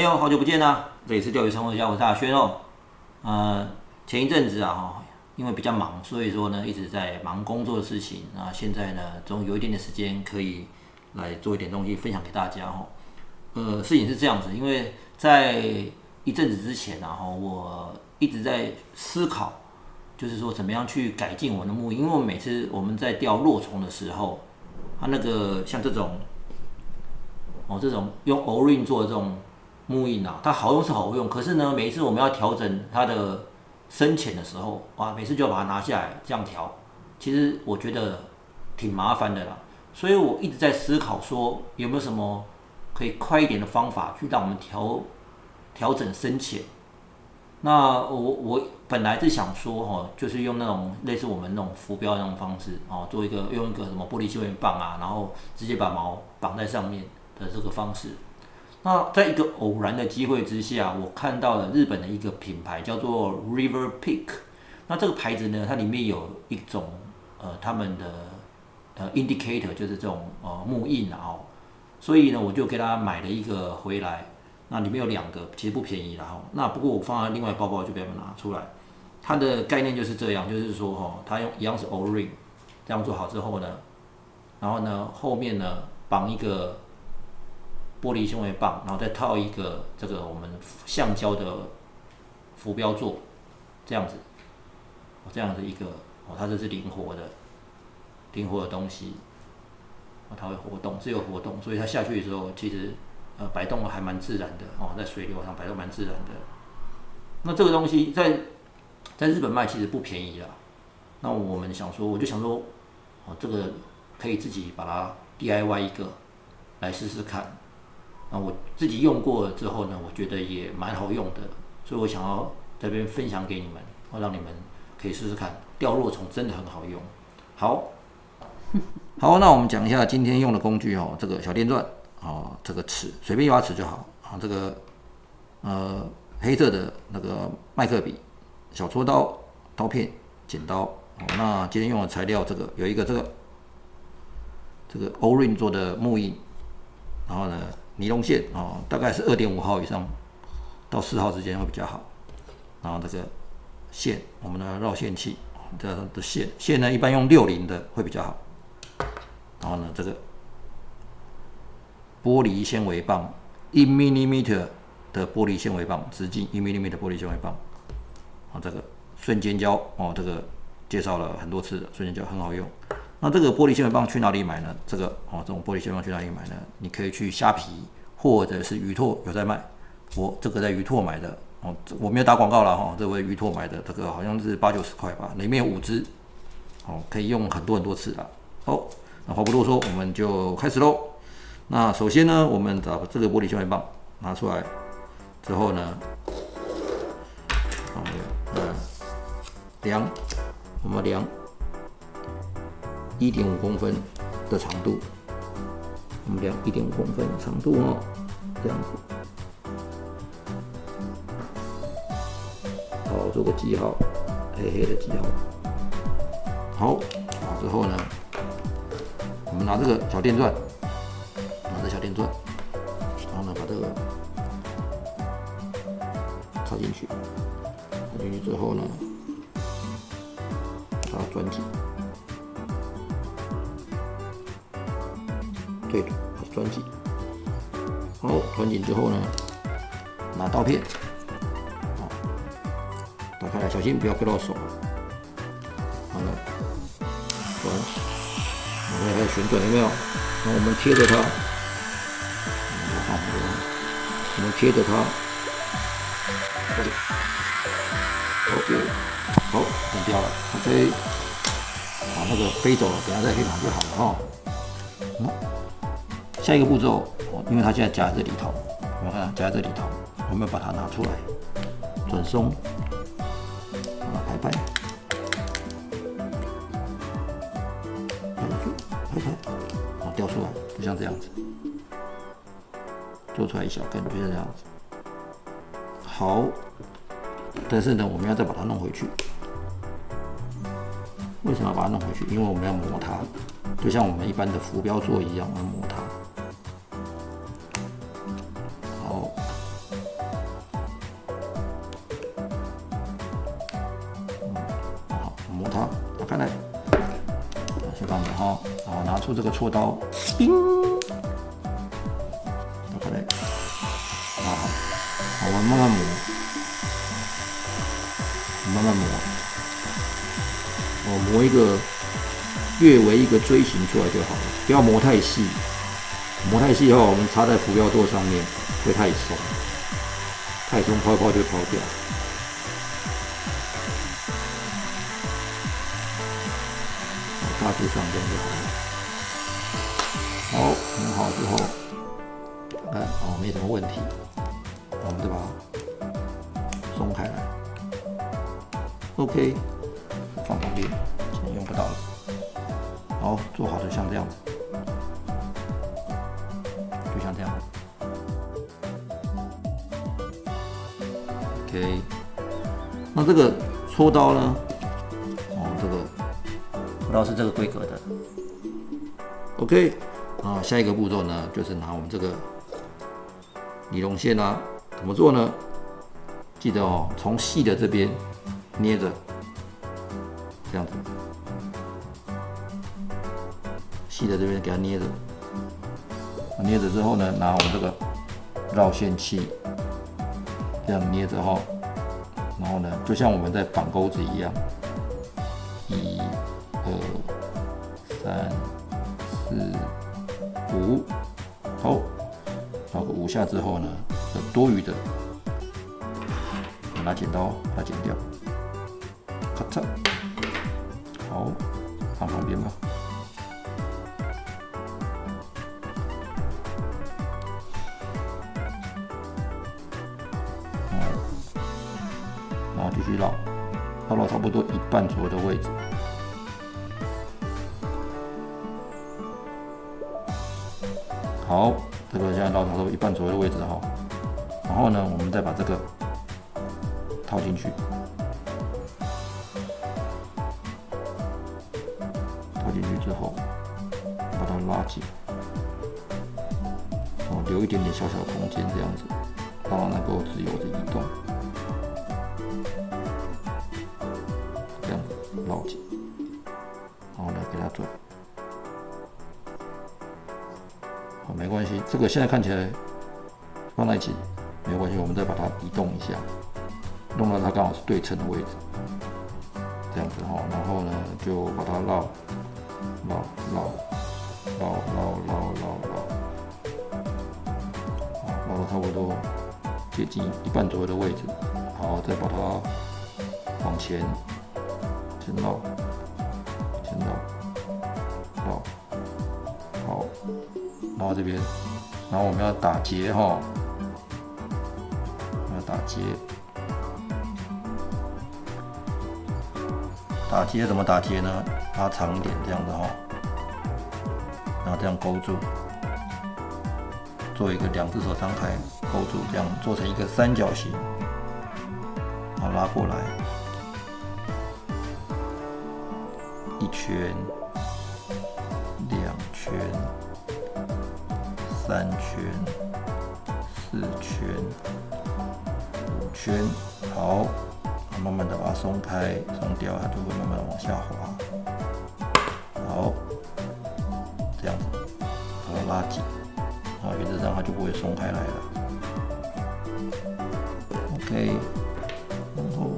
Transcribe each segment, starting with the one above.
友，好久不见啦！这里是钓鱼生活家，我是大轩哦。前一阵子啊，因为比较忙，所以说呢一直在忙工作的事情。那现在呢，终于有一点点时间可以来做一点东西分享给大家哈。事情是这样子，因为在一阵子之前啊，我一直在思考，就是说怎么样去改进我的木艺。因为每次我们在钓落虫的时候，它那个像这种用 O-ring 做的这种木印啊，它好用是好用，可是呢，每一次我们要调整它的深浅的时候，哇，每次就要把它拿下来这样调，其实我觉得挺麻烦的啦。所以我一直在思考说，有没有什么可以快一点的方法，去让我们调整深浅。那我本来是想说就是用那种类似我们那种浮标的那种方式用一个什么玻璃纤维棒啊，然后直接把毛绑在上面的这个方式。那在一个偶然的机会之下，我看到了日本的一个品牌叫做 River Peak。那这个牌子呢，它里面有一种他们的indicator， 就是这种木印啊所以呢，我就给他买了一个回来。那里面有2个，其实不便宜啦那不过我放在另外包包就不要拿出来。它的概念就是这样，就是说它一样是 O-ring， 这样做好之后呢，然后呢后面呢绑一个玻璃纤维棒，然后再套一个这个我们橡胶的浮标座，这样子一个它这是灵活的东西，它会活动，自由活动，所以它下去的时候其实摆动还蛮自然的在水流上摆动蛮自然的。那这个东西在日本卖其实不便宜啦。那我就想说这个可以自己把它 DIY 一个来试试看。那我自己用过了之后呢，我觉得也蛮好用的，所以我想要在这边分享给你们，让你们可以试试看，钓落虫真的很好用。好，那我们讲一下今天用的工具这个小电钻这个尺随便一把尺就好这个黑色的那个麦克笔、小戳刀、刀片、剪刀那今天用的材料有一个这个 O-ring 做的木印，然后呢尼龙线大概是2.5号以上到4号之间会比较好。然后这个线，我们的绕线器这的线呢一般用60的会比较好。然后呢这个玻璃纤维棒1 mm 的玻璃纤维棒，直径1 mm 的玻璃纤维棒。这个瞬间胶这个介绍了很多次的瞬间胶很好用。那这个玻璃纤维棒去哪里买呢？这种玻璃纤维棒去哪里买呢？你可以去虾皮或者是鱼拓有在卖。我这个在鱼拓买的我没有打广告啦这位鱼拓买的这个好像是80-90块吧，里面有5支可以用很多次啦。那话不多说，我们就开始咯。那首先呢，我们把这个玻璃纤维棒拿出来之后呢，我们量1.5公分的长度，我们量1.5公分长度这样子。好，做个记号，黑黑的记号。好之后呢，我们拿这个小电钻，然后呢把这个插进去，之后呢，把它转紧，对的，把它转紧。好，转紧之后呢，拿刀片，打开来，小心不要割到手。好了，转，我们开始旋转，有没有？然后我们贴着它，我们贴着它 ，OK， 好，剪掉了 ，OK， 那个飞走了，等下再可以拿就好了下一个步骤，因为它现在夹在这里头，我看夹在这里头，我们把它拿出来，转松，拍，掉出来，就像这样子，做出来一小根，就像这样子。好，但是呢，我们要再把它弄回去。为什么要把它弄回去？因为我们要磨它，就像我们一般的浮标座一样，我们磨它。好，哈，然后拿出这个锉刀，叮，打开来，好，我们慢慢磨，慢慢磨，磨一个略为一个锥形出来就好了，不要磨太细，磨太细的话，我们插在浮标舵上面会太松，太松抛一抛就抛掉。大致上这样就好了。好，磨好之后，看没什么问题，我们再把它松开来。OK， 放旁边，现在用不到了。好，做好的像这样子，就像这样。OK， 那这个锉刀呢？这个。锉刀是这个规格的 ，OK， 下一个步骤呢，就是拿我们这个尼龙线啊，怎么做呢？记得从细的这边捏着，这样子，细的这边给它捏着，捏着之后呢，拿我们这个绕线器，这样捏着然后呢，就像我们在绑钩子一样，1、2、3、4、5，好，绕个5下之后呢，多余的拿剪刀把它剪掉，咔嚓，好，放旁边吧。然后继续绕，绕到差不多一半左右的位置。好，这个现在绕差不多一半左右的位置哈。然后呢，我们再把这个套进去，套进去之后，把它拉紧，留一点点小小的空间，这样子，让它能够自由的移动。这样绕紧，然后呢给它转。没关系，这个现在看起来放在一起没关系，我们再把它移动一下，弄到它刚好是对称的位置，这样子然后呢就把它绕到差不多接近一半左右的位置，好，再把它往前绕，好。然后这边，然后我们要打结要打结，打结怎么打结呢？拉长一点这样子然后这样勾住，做一个2只手张开勾住，这样做成一个三角形，然后拉过来，1圈、2圈。3圈、4圈、5圈，好，慢慢的把它松开、松掉，它就会慢慢的往下滑。好，这样子，把它拉紧，然后原则上它就不会松开来了。OK， 然后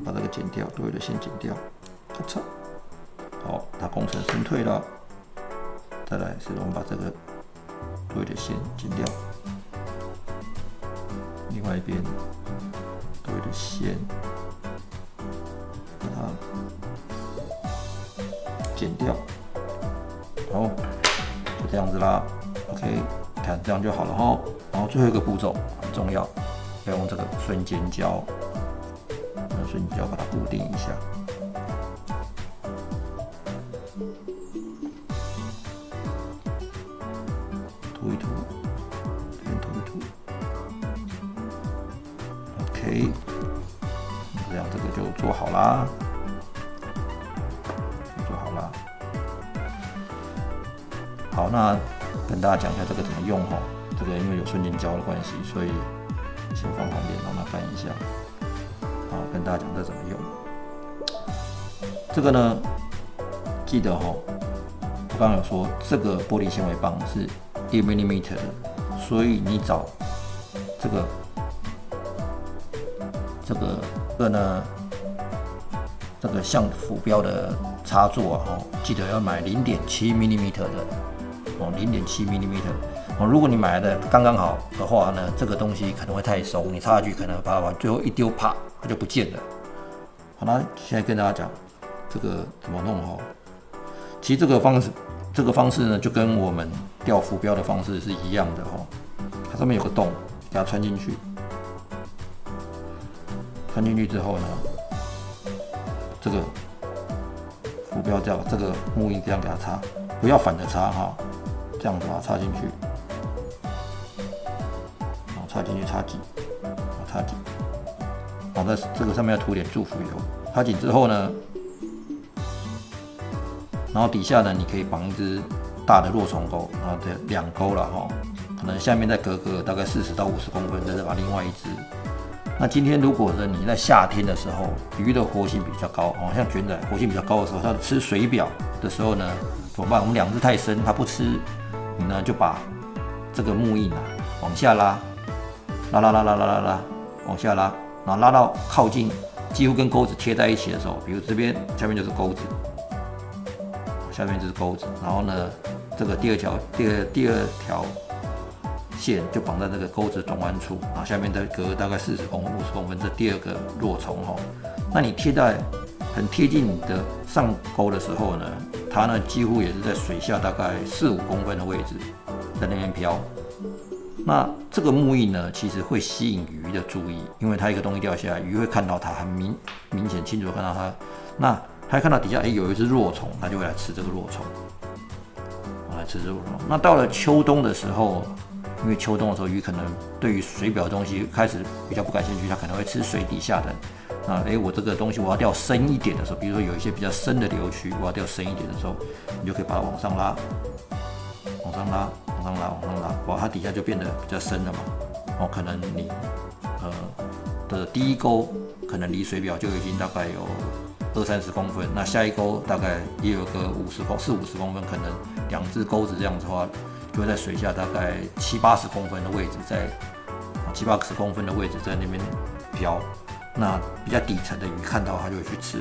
把这个剪掉，多余的线剪掉，咔嚓，好，它工程顺退了。再来是我们把这个多余的线剪掉，另外一边多余的线把它剪掉，好，就这样子啦。OK， 看这样就好了哈。然后最后一个步骤很重要，要用这个瞬间胶，用瞬间胶把它固定一下。涂一涂，这边涂一涂 ，OK， 这样这个就做好啦，做好啦。好，那跟大家讲一下这个怎么用哈。这个因为有瞬间胶的关系，所以先放旁边让它干一下。好，跟大家讲这怎么用。这个呢，记得刚刚有说这个玻璃纤维棒是1 mm 的，所以你找这个呢，这个像浮标的插座啊，记得要买0.7 mm 的0.7 mm。如果你买的刚刚好的话呢，这个东西可能会太松，你插下去可能把它往最后一丢，啪，它就不见了。好，那现在跟大家讲这个怎么弄哦。其实这个方式呢，就跟我们吊浮标的方式是一样的哦。它上面有个洞，给它穿进去。穿进去之后呢，这个浮标这个木印这样给它插，不要反着插哈，这样子把它插进去，插进去插紧，插紧，在这个上面要涂点祝福油，插紧之后呢，然后底下呢你可以绑一只大的落虫钩，然后这2钩了哈，可能下面再隔个大概40到50公分，再把另外一只。那今天如果是你在夏天的时候，鱼的活性比较高，像卷仔活性比较高的时候，它吃水表的时候呢，怎么办？我们2只太深，它不吃，你呢就把这个木印往下拉，往下拉，然后拉到靠近几乎跟钩子贴在一起的时候，比如这边下面就是钩子，下面就是钩子，然后呢，这个第二条线就绑在这个钩子转弯处，然后下面再隔大概40公分、50公分，这第2个落虫那你贴在很贴近你的上钩的时候呢，它呢几乎也是在水下大概4、5公分的位置，在那边飘。那这个木印呢，其实会吸引鱼的注意，因为它一个东西掉下来，鱼会看到它，很明显清楚的看到它。那它看到底下有一只弱虫，它就会来吃这个弱虫，那到了秋冬的时候，因为秋冬的时候鱼可能对于水表的东西开始比较不感兴趣，它可能会吃水底下的。那我这个东西我要钓深一点的时候，比如说有一些比较深的流区，我要钓深一点的时候，你就可以把它往上拉，哇，它底下就变得比较深了嘛。可能你的第一钩可能离水表就已经大概有20-30公分，那下一钩大概也有个40-50公分，可能2只钩子这样子的话，就会在水下大概70-80公分的位置，在70-80公分的位置在那边飘。那比较底层的鱼看到它就会去吃。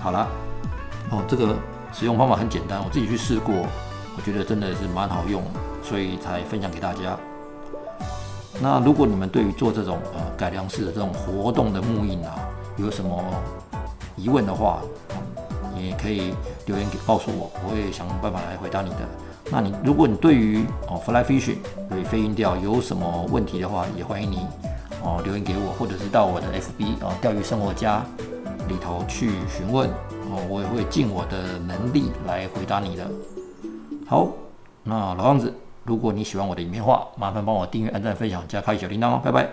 好了，这个使用方法很简单，我自己去试过，我觉得真的是蛮好用，所以才分享给大家。那如果你们对于做这种改良式的这种活动的木印有什么疑问的话，也可以留言告诉我，我会想办法来回答你的。那如果你对于fly fishing 对飞鹰钓有什么问题的话，也欢迎你留言给我，或者是到我的 FB 钓鱼生活家里头去询问，我也会尽我的能力来回答你的。好，那老样子，如果你喜欢我的影片的话，麻烦帮我订阅、按赞、分享、加开小铃铛拜拜。